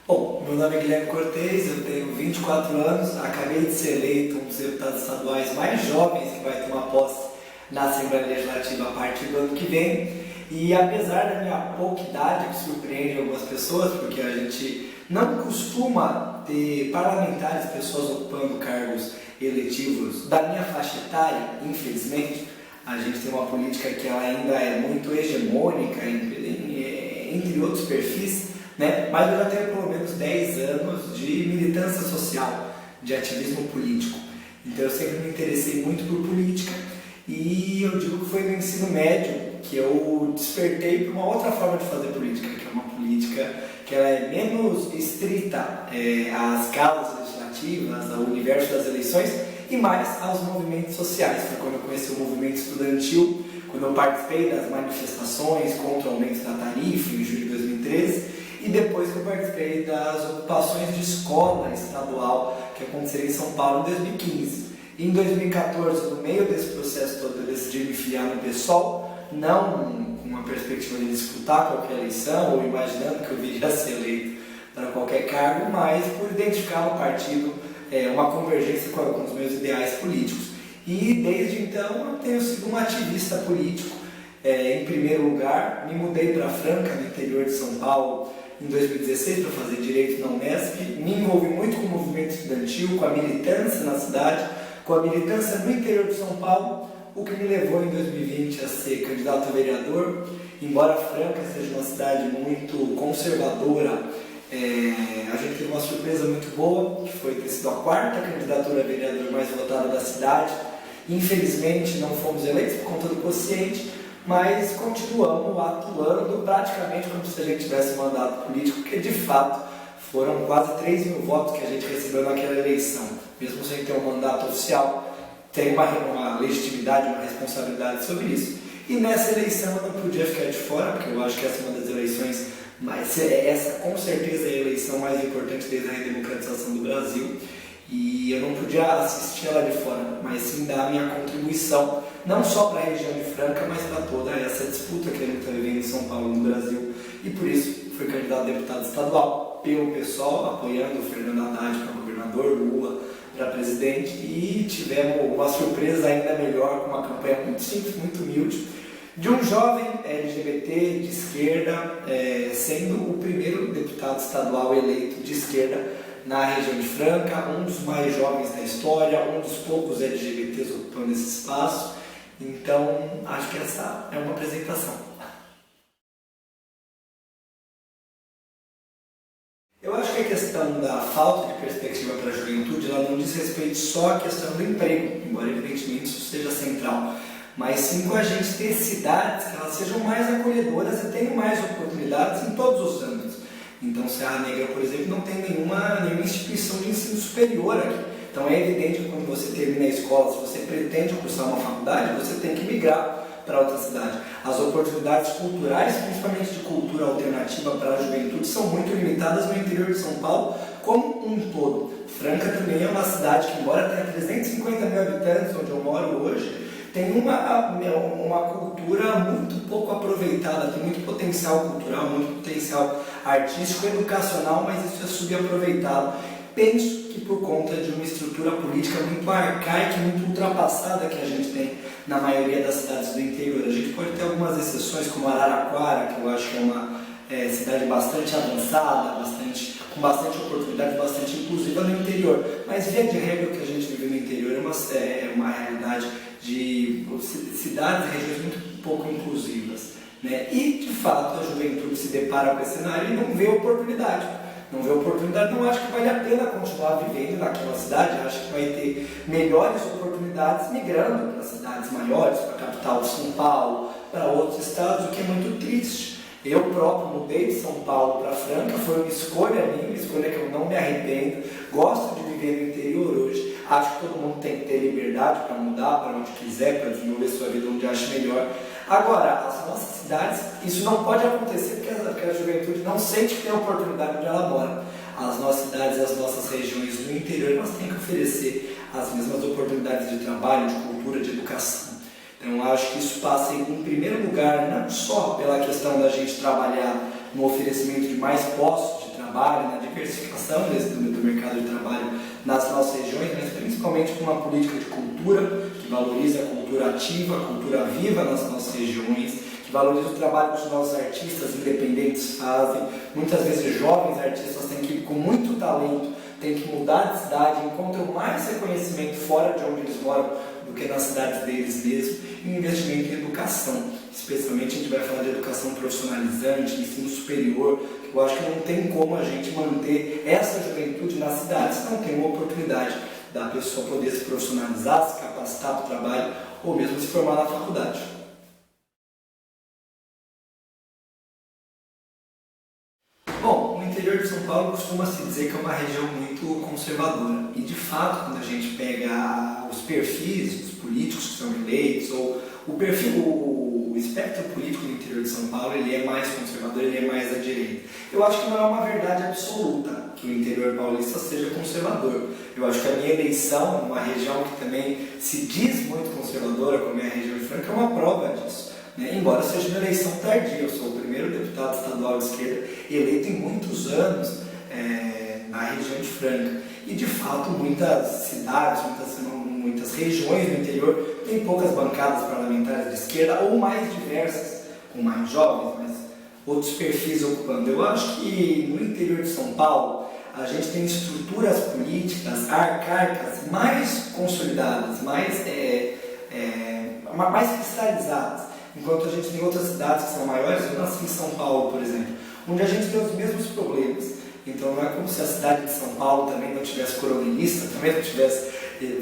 Bom, meu nome é Guilherme Cortez, eu tenho 24 anos, acabei de ser eleito um dos deputados estaduais mais jovens que vai tomar posse na Assembleia Legislativa a partir do ano que vem. E apesar da minha pouca idade, que surpreende algumas pessoas, porque a gente não costuma ter parlamentares, pessoas ocupando cargos eletivos da minha faixa etária, infelizmente, a gente tem uma política que ela ainda é muito hegemônica, entre outros perfis, né? Mas eu já tenho pelo menos 10 anos de militância social, de ativismo político. Então eu sempre me interessei muito por política e eu digo que foi no ensino médio que eu despertei para uma outra forma de fazer política, que é uma política que ela é menos estrita às causas legislativas, ao universo das eleições e mais aos movimentos sociais. Foi quando eu conheci o movimento estudantil, quando eu participei das manifestações contra o aumento da tarifa em julho de 2013 e depois que eu participei das ocupações de escola estadual que aconteceram em São Paulo em 2015. Em 2014, no meio desse processo todo, eu decidi me filiar no PSOL, não com uma perspectiva de disputar qualquer eleição ou imaginando que eu viria a ser eleito para qualquer cargo, mas por identificar no partido uma convergência com os meus ideais políticos. E desde então eu tenho sido um ativista político. Em primeiro lugar, me mudei para Franca, no interior de São Paulo, em 2016 para fazer Direito na Unesp. Me envolvi muito com o movimento estudantil, com a militância na cidade, com a militância no interior de São Paulo, o que me levou em 2020 a ser candidato a vereador. Embora Franca seja uma cidade muito conservadora, a gente teve uma surpresa muito boa, que foi ter sido a quarta candidatura a vereador mais votada da cidade. Infelizmente não fomos eleitos por conta do quociente, mas continuamos atuando praticamente como se a gente tivesse um mandato político, porque de fato foram quase 3 mil votos que a gente recebeu naquela eleição. Mesmo sem ter um mandato oficial, tem uma legitimidade, uma responsabilidade sobre isso. E nessa eleição eu não podia ficar de fora, porque eu acho que essa é uma das eleições, mas essa com certeza é a eleição mais importante desde a redemocratização do Brasil. E eu não podia assistir ela de fora, mas sim dar a minha contribuição, não só para a região de Franca, mas para toda essa disputa que a gente está vivendo em São Paulo e no Brasil. E por isso fui candidato a deputado estadual pelo PSOL, apoiando o Fernando Haddad para governador, Lula para presidente, e tivemos uma surpresa ainda melhor, com uma campanha muito simples, muito humilde, de um jovem LGBT de esquerda, sendo o primeiro deputado estadual eleito de esquerda na região de Franca, um dos mais jovens da história, um dos poucos LGBTs ocupando esse espaço. Então, acho que essa é uma apresentação. Eu acho que a questão da falta de perspectiva para a juventude, ela não diz respeito só à questão do emprego, embora evidentemente isso seja central, mas sim com a gente ter cidades que elas sejam mais acolhedoras e tenham mais oportunidades em todos os âmbitos. Então, Serra Negra, por exemplo, não tem nenhuma instituição de ensino superior aqui. Então, é evidente que quando você termina a escola, se você pretende cursar uma faculdade, você tem que migrar para outra cidade. As oportunidades culturais, principalmente de cultura alternativa para a juventude, são muito limitadas no interior de São Paulo como um todo. Franca também é uma cidade que, embora tenha 350 mil habitantes, onde eu moro hoje, tem uma cultura muito pouco aproveitada, tem muito potencial cultural, muito potencial artístico, educacional, mas isso é subaproveitado. Penso que por conta de uma estrutura política muito arcaica, muito ultrapassada que a gente tem na maioria das cidades do interior. A gente pode ter algumas exceções, como Araraquara, que eu acho que é uma cidade bastante avançada, com bastante oportunidade, bastante inclusiva no interior. Mas, via de regra, o que a gente vive no interior é uma realidade de cidades e regiões muito pouco inclusivas, né? E, de fato, a juventude se depara com esse cenário e não vê oportunidade. Não vê oportunidade, não acha que vale a pena continuar vivendo naquela cidade, acha que vai ter melhores oportunidades migrando para cidades maiores, para a capital de São Paulo, para outros estados, o que é muito triste. Eu próprio mudei de São Paulo para Franca, foi uma escolha minha, uma escolha que eu não me arrependo, gosto de viver no interior hoje, acho que todo mundo tem que ter liberdade para mudar para onde quiser, para desenvolver sua vida onde acha melhor. Agora, as nossas cidades, isso não pode acontecer porque a juventude não sente que tem a oportunidade onde ela mora. As nossas cidades, as nossas regiões no interior, nós temos que oferecer as mesmas oportunidades de trabalho, de cultura, de educação. Então, acho que isso passa, em primeiro lugar, não só pela questão da gente trabalhar no oferecimento de mais postos de trabalho, trabalho, na diversificação do mercado de trabalho nas nossas regiões, mas principalmente com uma política de cultura que valorize a cultura ativa, a cultura viva nas nossas regiões, que valorize o trabalho que os nossos artistas independentes fazem. Muitas vezes jovens artistas têm que, com muito talento, têm que mudar de cidade, encontram mais reconhecimento fora de onde eles moram do que nas cidades deles mesmos, e um investimento em educação. Especialmente a gente vai falar de educação profissionalizante, ensino superior. Eu acho que não tem como a gente manter essa juventude nas cidades se não tem uma oportunidade da pessoa poder se profissionalizar, se capacitar para o trabalho ou mesmo se formar na faculdade. Bom, o interior de São Paulo costuma-se dizer que é uma região muito conservadora. E de fato, quando a gente pega os perfis dos políticos que são eleitos, ou o espectro político do interior de São Paulo, ele é mais conservador, ele é mais à direita. Eu acho que não é uma verdade absoluta que o interior paulista seja conservador. Eu acho que a minha eleição, numa região que também se diz muito conservadora, como é a região de Franca, é uma prova disso. Embora seja uma eleição tardia, eu sou o primeiro deputado estadual de esquerda eleito em muitos anos na região de Franca. E de fato muitas cidades, muitas regiões do interior têm poucas bancadas parlamentares de esquerda ou mais diversas, com mais jovens, mas outros perfis ocupando. Eu acho que no interior de São Paulo a gente tem estruturas políticas arcaicas mais consolidadas, mais cristalizadas. Enquanto a gente tem outras cidades que são maiores, eu nasci em São Paulo, por exemplo, onde a gente tem os mesmos problemas. Então não é como se a cidade de São Paulo também não tivesse coronelista, também não tivesse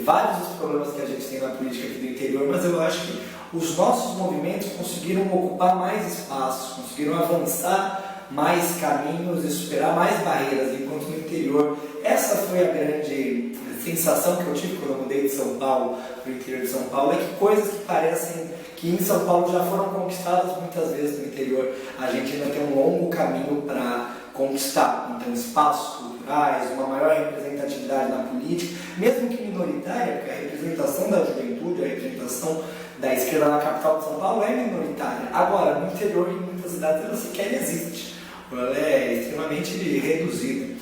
vários dos problemas que a gente tem na política aqui do interior, mas eu acho que os nossos movimentos conseguiram ocupar mais espaços, conseguiram avançar mais caminhos e superar mais barreiras, enquanto no interior, essa foi a grande sensação que eu tive quando eu mudei de São Paulo para o interior de São Paulo, é que coisas que parecem que em São Paulo já foram conquistadas muitas vezes no interior, a gente ainda tem um longo caminho para conquistar. Então, espaços culturais, uma maior representatividade na política, mesmo que minoritária, porque a representação da juventude, a representação da esquerda na capital de São Paulo é minoritária. Agora, no interior, em muitas cidades, ela sequer existe, ela é extremamente reduzida.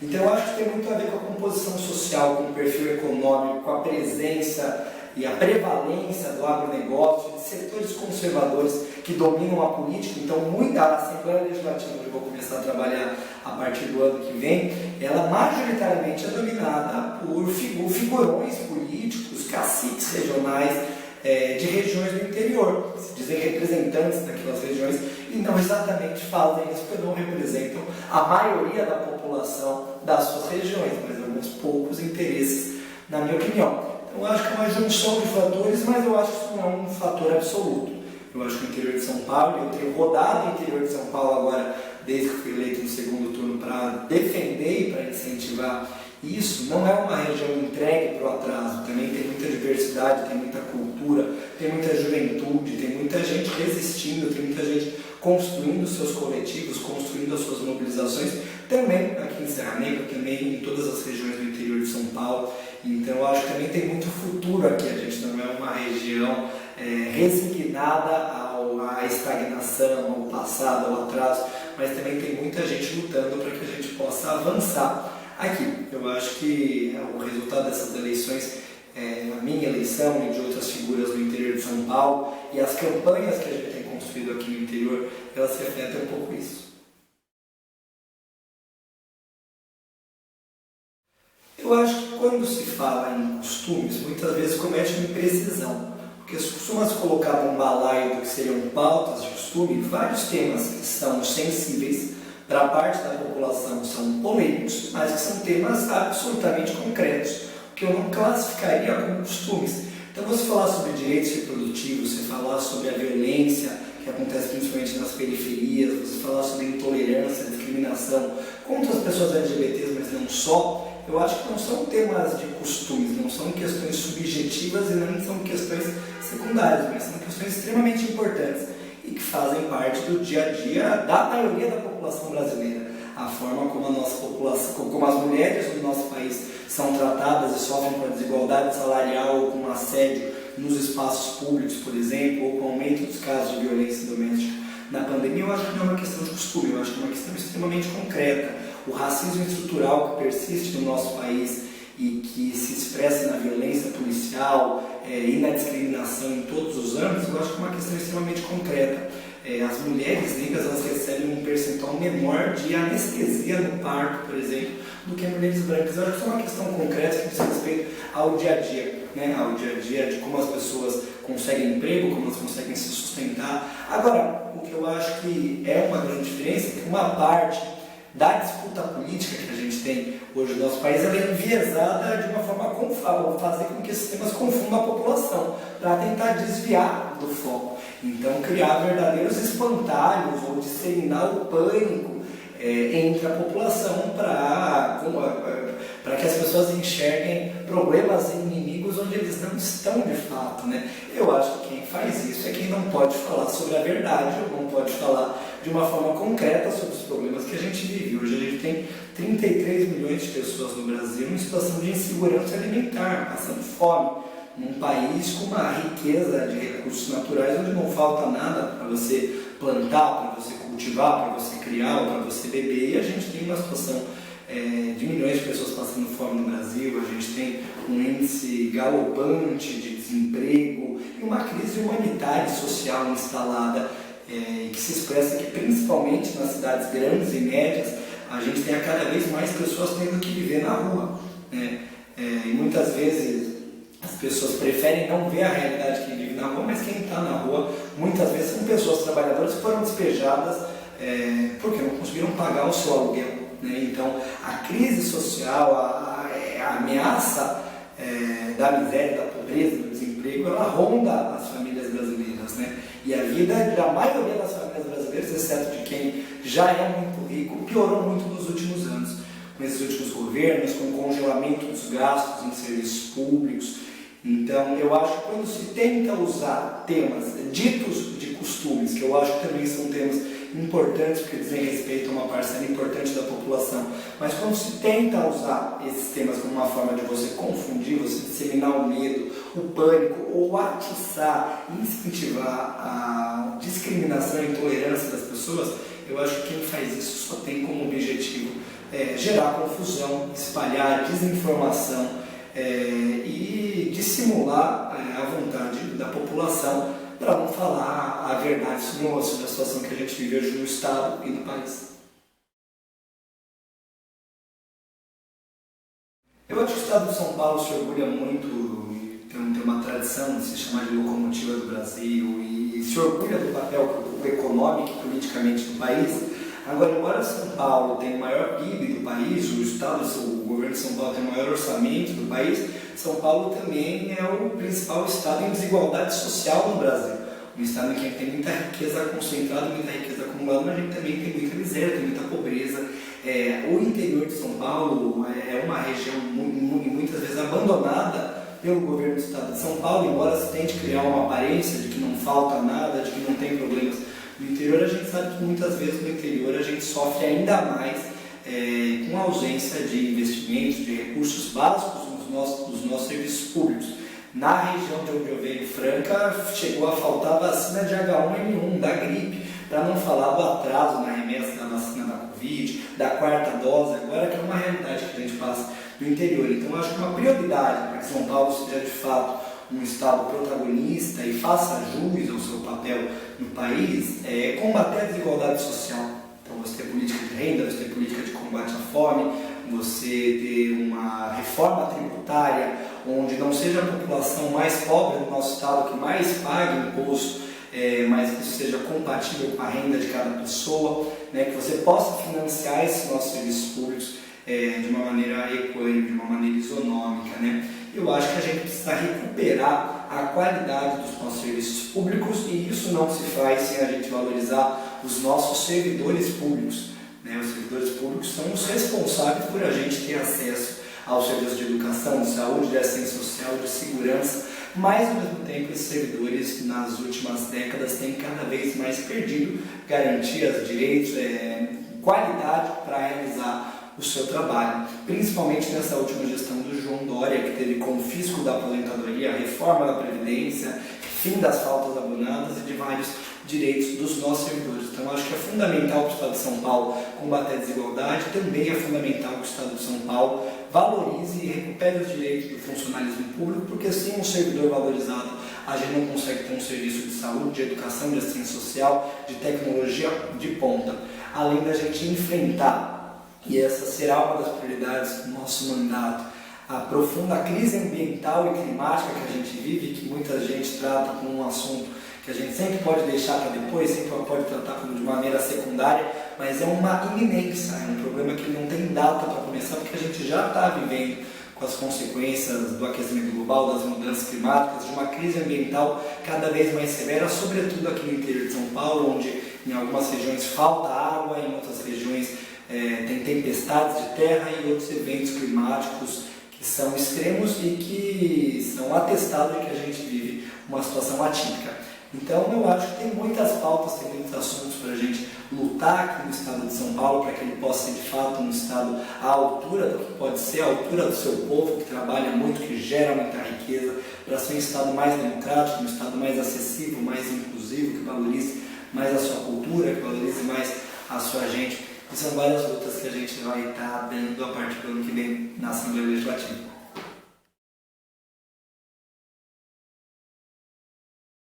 Então, eu acho que tem muito a ver com a composição social, com o perfil econômico, com a presença e a prevalência do agronegócio, de setores conservadores que dominam a política. Então, a Assembleia Legislativa, onde eu vou começar a trabalhar a partir do ano que vem, ela majoritariamente é dominada por figurões políticos, caciques regionais de regiões do interior, se dizem representantes daquelas regiões, e não exatamente fazem isso porque não representam a maioria da população das suas regiões, mas alguns poucos interesses, na minha opinião. Eu acho que é uma junção de fatores, mas eu acho que isso não é um fator absoluto. Eu acho que o interior de São Paulo, eu tenho rodado o interior de São Paulo agora, desde que fui eleito no segundo turno, para defender e para incentivar isso. Não é uma região entregue para o atraso, também tem muita diversidade, tem muita cultura, tem muita juventude, tem muita gente resistindo, tem muita gente construindo seus coletivos, construindo as suas mobilizações, também aqui em Serra Negra, também em todas as regiões do interior de São Paulo. Então eu acho que também tem muito futuro aqui, a gente não é uma região resignada à estagnação, ao passado, ao atraso, mas também tem muita gente lutando para que a gente possa avançar aqui. Eu acho que o resultado dessas eleições, a minha eleição e de outras figuras do interior de São Paulo e as campanhas que a gente tem construído aqui no interior, elas refletem um pouco isso. Eu acho que quando se fala em costumes, muitas vezes comete uma imprecisão, porque se costuma se colocar num balaio do que seriam pautas de costume, vários temas que são sensíveis para a parte da população, são polêmicos, mas que são temas absolutamente concretos, que eu não classificaria como costumes. Então, você falar sobre direitos reprodutivos, você falar sobre a violência que acontece principalmente nas periferias, você falar sobre intolerância, discriminação contra as pessoas LGBTs, mas não só, eu acho que não são temas de costumes, não são questões subjetivas e não são questões secundárias, mas são questões extremamente importantes e que fazem parte do dia a dia da maioria da população brasileira. A forma como a nossa população, como as mulheres do nosso país são tratadas e sofrem com a desigualdade salarial ou com assédio nos espaços públicos, por exemplo, ou com o aumento dos casos de violência doméstica na pandemia, eu acho que não é uma questão de costume, eu acho que é uma questão extremamente concreta. O racismo estrutural que persiste no nosso país e que se expressa na violência policial e na discriminação em todos os âmbitos, eu acho que é uma questão extremamente concreta. As mulheres negras, elas recebem um percentual menor de anestesia no parto, por exemplo, do que mulheres brancas. Eu acho que isso é uma questão concreta que diz respeito ao dia a dia, né? Ao dia a dia de como as pessoas conseguem emprego, como elas conseguem se sustentar. Agora, o que eu acho que é uma grande diferença é que uma parte da disputa política que a gente tem hoje no nosso país, ela é enviesada de uma forma a fazer com que esses temas confundam a população, para tentar desviar do foco. Então, criar verdadeiros espantalhos ou disseminar o pânico entre a população para que as pessoas enxerguem problemas e inimigos onde eles não estão de fato, né? Eu acho que quem faz isso é quem não pode falar sobre a verdade, ou não pode falar de uma forma concreta sobre os problemas que a gente vive. Hoje a gente tem 33 milhões de pessoas no Brasil em situação de insegurança alimentar, passando fome, num país com uma riqueza de recursos naturais onde não falta nada para você plantar, para você cultivar, para você criar ou para você beber, e a gente tem uma situação de milhões de pessoas passando fome no Brasil, a gente tem um índice galopante de desemprego e uma crise humanitária e social instalada que se expressa que principalmente nas cidades grandes e médias a gente tem cada vez mais pessoas tendo que viver na rua, né? E muitas vezes as pessoas preferem não ver a realidade de quem vive na rua, mas quem está na rua muitas vezes são pessoas trabalhadoras que foram despejadas porque não conseguiram pagar o seu aluguel, né? Então a crise social, a ameaça da miséria, da pobreza, do desemprego, ela ronda as famílias brasileiras, né? E a vida da maioria das famílias brasileiras, exceto de quem já é muito rico, piorou muito nos últimos anos, com esses últimos governos, com o congelamento dos gastos em serviços públicos. Então, eu acho que quando se tenta usar temas ditos de costumes, que eu acho que também são temas importantes, porque dizem respeito a uma parcela importante da população, mas quando se tenta usar esses temas como uma forma de você confundir, você disseminar o medo, o pânico, ou atiçar, incentivar a discriminação e intolerância das pessoas, eu acho que quem faz isso só tem como objetivo gerar confusão, espalhar desinformação e dissimular a vontade da população para não falar a verdade sobre a situação que a gente vive hoje no Estado e no país. Eu acho que o Estado de São Paulo se orgulha muito, tem uma tradição de se chamar de locomotiva do Brasil e se orgulha do papel econômico e politicamente do país. Agora, embora São Paulo tenha o maior PIB do país, o governo de São Paulo tem o maior orçamento do país, São Paulo também é o principal estado em desigualdade social no Brasil. Um estado em que tem muita riqueza concentrada, muita riqueza acumulada, mas a gente também tem muita miséria, tem muita pobreza. O interior de São Paulo é uma região muitas vezes abandonada pelo governo do estado de São Paulo, embora se tente criar uma aparência de que não falta nada, de que não tem problemas. No interior a gente sabe que muitas vezes no interior a gente sofre ainda mais com a ausência de investimentos, de recursos básicos dos nossos serviços públicos. Na região de onde eu venho, Franca, chegou a faltar vacina de H1N1, da gripe, para não falar do atraso na remessa da vacina da Covid, da quarta dose, agora que é uma realidade que a gente passa no interior. Então eu acho que uma prioridade para que São Paulo seja de fato um estado protagonista e faça jus ao seu papel no país, combater a desigualdade social. Então você ter política de renda, você ter política de combate à fome, você ter uma reforma tributária onde não seja a população mais pobre do nosso estado que mais pague imposto, mas que isso seja compatível com a renda de cada pessoa, né, que você possa financiar esses nossos serviços públicos de uma maneira equânime, de uma maneira isonômica, né? Eu acho que a gente precisa recuperar a qualidade dos nossos serviços públicos e isso não se faz sem a gente valorizar os nossos servidores públicos, né? Os servidores públicos são os responsáveis por a gente ter acesso aos serviços de educação, de saúde, de assistência social, de segurança, mas ao mesmo tempo esses servidores nas últimas décadas têm cada vez mais perdido garantias, direitos, qualidade para realizar o seu trabalho, principalmente nessa última gestão do João Dória, que teve confisco da aposentadoria, reforma da Previdência, fim das faltas abonadas e de vários direitos dos nossos servidores. Então, acho que é fundamental para o Estado de São Paulo combater a desigualdade, também é fundamental que o Estado de São Paulo valorize e recupere os direitos do funcionalismo público, porque sem um servidor valorizado, a gente não consegue ter um serviço de saúde, de educação, de assistência social, de tecnologia de ponta. Além da gente enfrentar, e essa será uma das prioridades do nosso mandato, a profunda crise ambiental e climática que a gente vive, que muita gente trata como um assunto que a gente sempre pode deixar para depois, sempre pode tratar como de maneira secundária, mas é uma iminência, é um problema que não tem data para começar, porque a gente já está vivendo com as consequências do aquecimento global, das mudanças climáticas, de uma crise ambiental cada vez mais severa, sobretudo aqui no interior de São Paulo, onde em algumas regiões falta água, em outras regiões tem tempestades de terra e outros eventos climáticos que são extremos e que são atestados de que a gente vive uma situação atípica. Então eu acho que tem muitas pautas, tem muitos assuntos para a gente lutar aqui no estado de São Paulo, para que ele possa ser de fato um estado à altura do que pode ser, à altura do seu povo, que trabalha muito, que gera muita riqueza, para ser um estado mais democrático, um estado mais acessível, mais inclusivo, que valorize mais a sua cultura, que valorize mais a sua gente. E são várias lutas que a gente vai estar dando a partir do ano que vem na Assembleia Legislativa.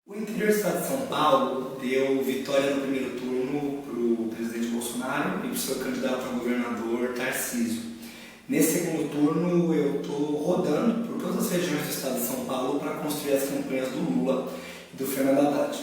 O interior do estado de São Paulo deu vitória no primeiro turno para o presidente Bolsonaro e para o seu candidato a governador Tarcísio. Nesse segundo turno eu estou rodando por todas as regiões do estado de São Paulo para construir as campanhas do Lula e do Fernando Haddad.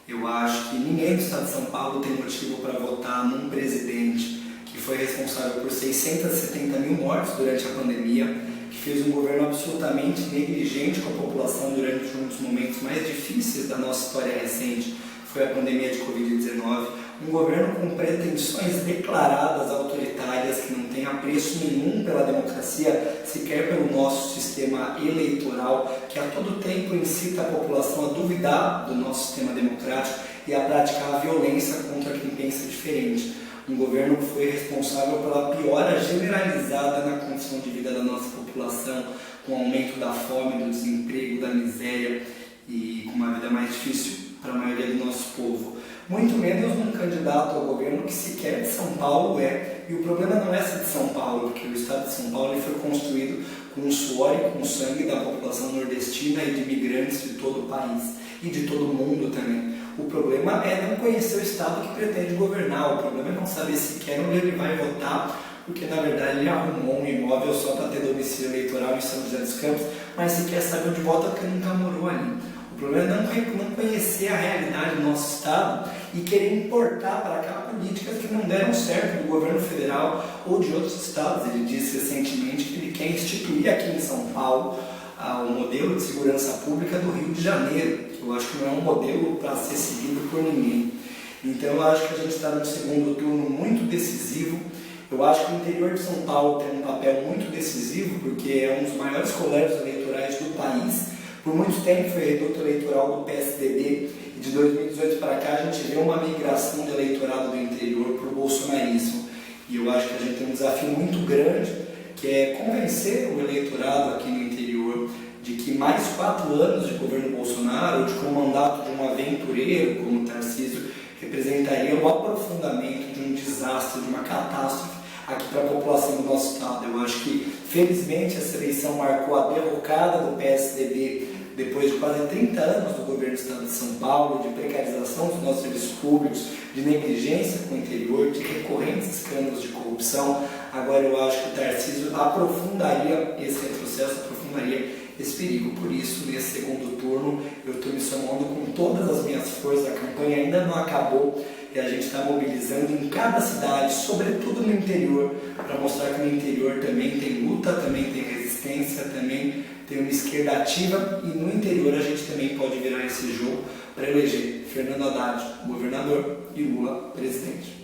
Eu acho que ninguém do estado de São Paulo tem motivo para votar num presidente que foi responsável por 670 mil mortes durante a pandemia, que fez um governo absolutamente negligente com a população durante um dos momentos mais difíceis da nossa história recente, foi a pandemia de Covid-19, um governo com pretensões declaradas autoritárias, que não tem apreço nenhum pela democracia, sequer pelo nosso sistema eleitoral, que a todo tempo incita a população a duvidar do nosso sistema democrático e a praticar a violência contra quem pensa diferente. Um governo que foi responsável pela piora generalizada na condição de vida da nossa população, com o aumento da fome, do desemprego, da miséria e com uma vida mais difícil para a maioria do nosso povo. Muito menos um candidato ao governo que sequer de São Paulo é. E o problema não é ser de São Paulo, porque o estado de São Paulo foi construído com o suor e com o sangue da população nordestina e de imigrantes de todo o país e de todo o mundo também. O problema é não conhecer o estado que pretende governar, o problema é não saber sequer onde ele vai votar, porque na verdade ele arrumou um imóvel só para ter domicílio eleitoral em São José dos Campos, mas sequer sabe onde vota porque nunca morou ali. O problema é não conhecer a realidade do nosso estado e querer importar para cá políticas que não deram certo do governo federal ou de outros estados. Ele disse recentemente que ele quer instituir aqui em São Paulo o modelo de segurança pública do Rio de Janeiro, que eu acho que não é um modelo para ser seguido por ninguém. Então eu acho que a gente está num segundo turno muito decisivo. Eu acho que o interior de São Paulo tem um papel muito decisivo, porque é um dos maiores colégios eleitorais do país. Por muito tempo foi reduto eleitoral do PSDB e de 2018 para cá a gente vê uma migração do eleitorado do interior para o bolsonarismo. E eu acho que a gente tem um desafio muito grande, que é convencer o eleitorado aqui no interior de que mais 4 anos de governo Bolsonaro, ou de que o mandato de um aventureiro como Tarcísio, representaria o aprofundamento de um desastre, de uma catástrofe aqui para a população do nosso estado. Eu acho que, felizmente, essa eleição marcou a derrocada do PSDB depois de quase 30 anos do governo do estado de São Paulo, de precarização dos nossos serviços públicos, de negligência com o interior, de recorrentes escândalos de corrupção. Agora eu acho que o Tarcísio aprofundaria esse retrocesso, aprofundaria esse perigo. Por isso, nesse segundo turno, eu estou me somando com todas as minhas forças. A campanha ainda não acabou e a gente está mobilizando em cada cidade, sobretudo no interior, para mostrar que no interior também tem luta, também tem resistência, também tem uma esquerda ativa, e no interior a gente também pode virar esse jogo para eleger Fernando Haddad governador e Lula presidente.